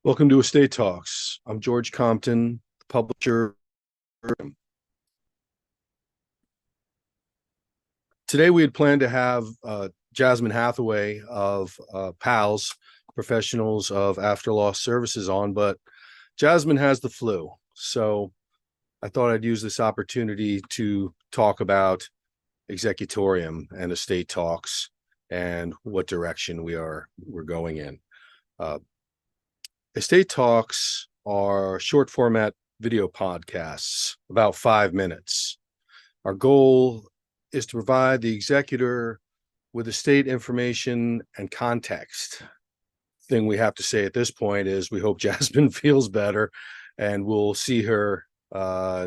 Welcome to Estate Talks. I'm George Compton, publisher. Today we had planned to have Jasmine Hathaway of PALS, Professionals of After Loss Services, on, but Jasmine has the flu. So I thought I'd use this opportunity to talk about Executorium and Estate Talks and what direction we're going in. Uh, Estate Talks are short format video podcasts, about 5 minutes. Our goal is to provide the executor with estate information and context. Thing we have to say at this point is we hope Jasmine feels better, and we'll see her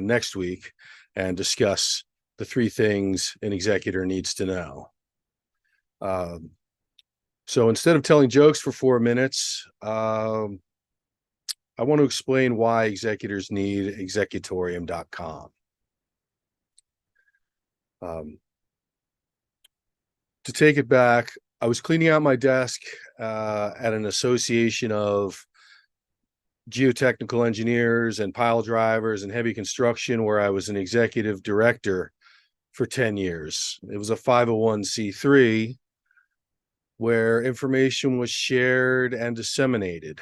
next week and discuss the three things an executor needs to know. So instead of telling jokes for 4 minutes, I want to explain why executors need executorium.com. To take it back, I was cleaning out my desk at an association of geotechnical engineers and pile drivers and heavy construction where I was an executive director for 10 years. It was a 501c3 where information was shared and disseminated.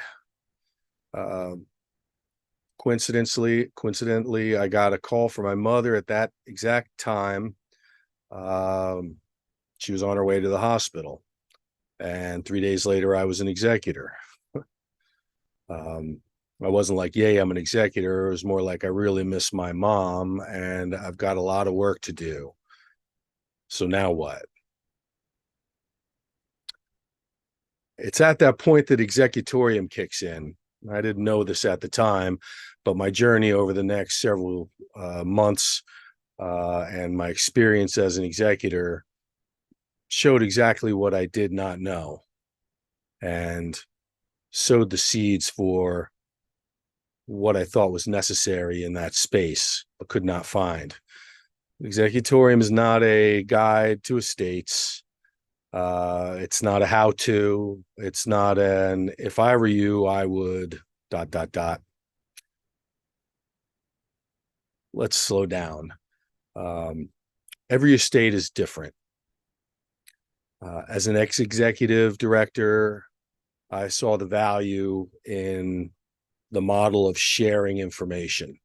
Coincidentally, I got a call from my mother at that exact time. She was on her way to the hospital, and 3 days later, I was an executor. I wasn't like, yay, I'm an executor. It was more like I really miss my mom, and I've got a lot of work to do. So now what? It's at that point that Executorium kicks in. I didn't know this at the time, but my journey over the next several months and my experience as an executor showed exactly what I did not know and sowed the seeds for what I thought was necessary in that space, but could not find. Executorium is not a guide to estates. It's not a how-to. It's not an, if I were you, I would ... Let's slow down. Every estate is different. As an ex-executive director, I saw the value in the model of sharing information.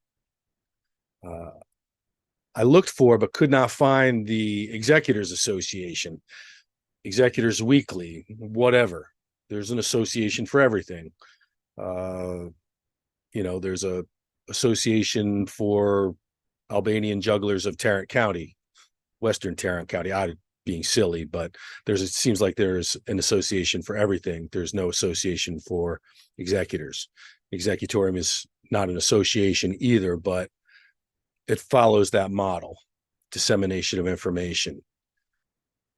I looked for, but could not find the Executors Association, Executors Weekly, whatever. There's an association for everything. There's a association for Albanian jugglers of Tarrant County, Western Tarrant County. Being silly, but it seems like there's an association for everything. There's no association for executors. Executorium is not an association either, but it follows that model, dissemination of information.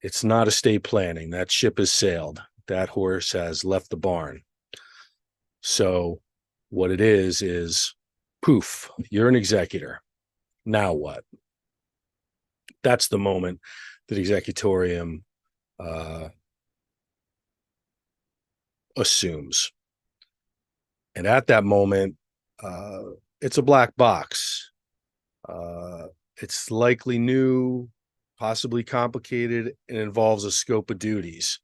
It's not estate planning. That ship has sailed. That horse has left the barn. So what it is poof, you're an executor. Now what? That's the moment that Executorium assumes. And at that moment, it's a black box. It's likely new, possibly complicated, and involves a scope of duties.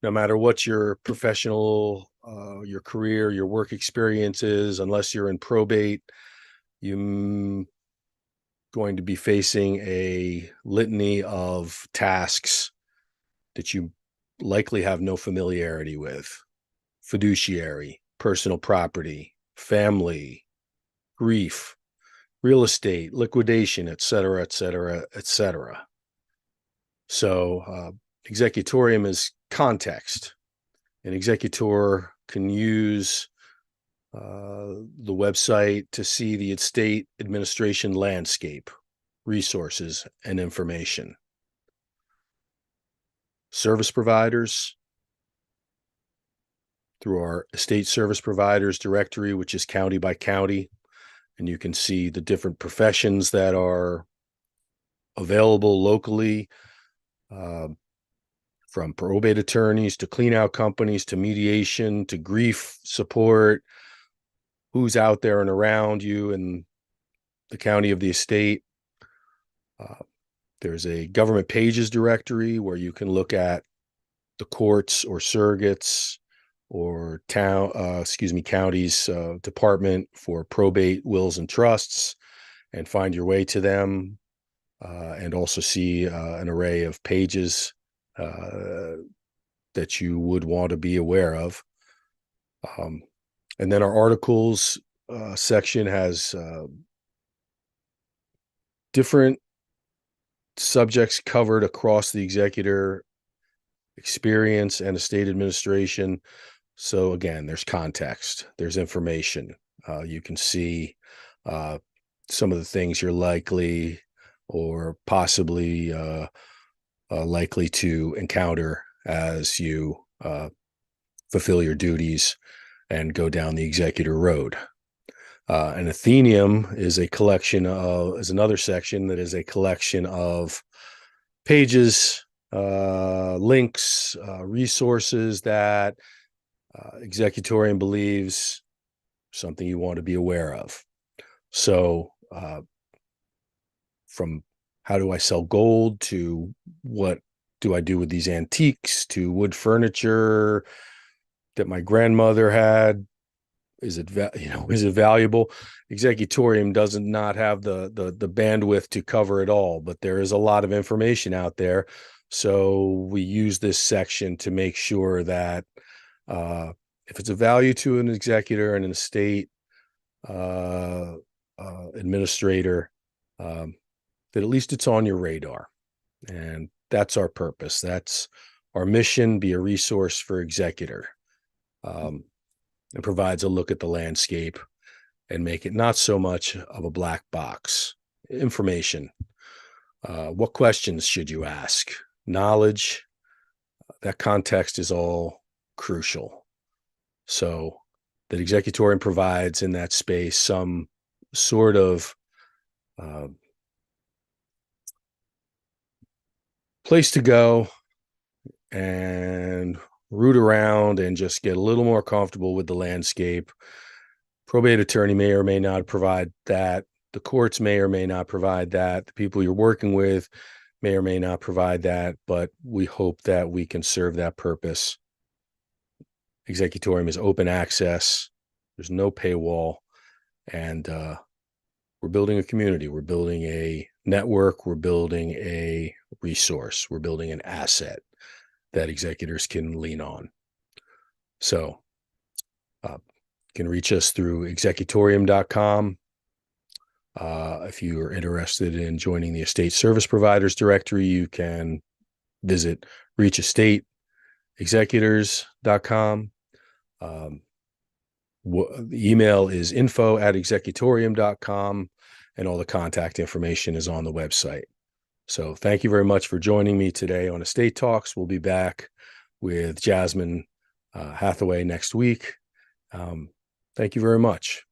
No matter what your professional, your career, your work experience is, unless you're in probate, you're going to be facing a litany of tasks that you likely have no familiarity with: fiduciary, personal property, family, grief, real estate, liquidation, et cetera, et cetera, et cetera. So executorium is context. An executor can use the website to see the estate administration landscape, resources, and information. Service providers, through our estate service providers directory, which is county by county, and you can see the different professions that are available locally from probate attorneys to clean out companies to mediation to grief support, who's out there and around you in the county of the estate. There's a government pages directory where you can look at the courts or surrogates or county's department for probate, wills, and trusts, and find your way to them, and also see an array of pages that you would want to be aware of. And then our articles section has different subjects covered across the executor experience and estate administration. So again, there's context, there's information. You can see some of the things you're likely or possibly likely to encounter as you fulfill your duties and go down the executor road. An Athenium is another section that is a collection of pages, links, resources that Executorium believes something you want to be aware of. So from how do I sell gold to what do I do with these antiques to wood furniture that my grandmother had. Is it valuable? Executorium does not have the bandwidth to cover it all, but there is a lot of information out there. So we use this section to make sure that if it's of value to an executor and an estate administrator, that at least it's on your radar. And that's our purpose. That's our mission, be a resource for executor. And provides a look at the landscape and make it not so much of a black box. Information. What questions should you ask? Knowledge. That context is all crucial. So that Executorium provides in that space some sort of place to go and root around and just get a little more comfortable with the landscape. Probate attorney may or may not provide that. The courts may or may not provide that. The people you're working with may or may not provide that, but we hope that we can serve that purpose. Executorium is open access. There's no paywall. And we're building a community. We're building a network. We're building a resource. We're building an asset that executors can lean on. So you can reach us through executorium.com. If you are interested in joining the estate service providers directory, you can visit reachestateexecutors.com. The email is info@executorium.com, and all the contact information is on the website. So thank you very much for joining me today on Estate Talks. We'll be back with Jasmine Hathaway next week. Thank you very much.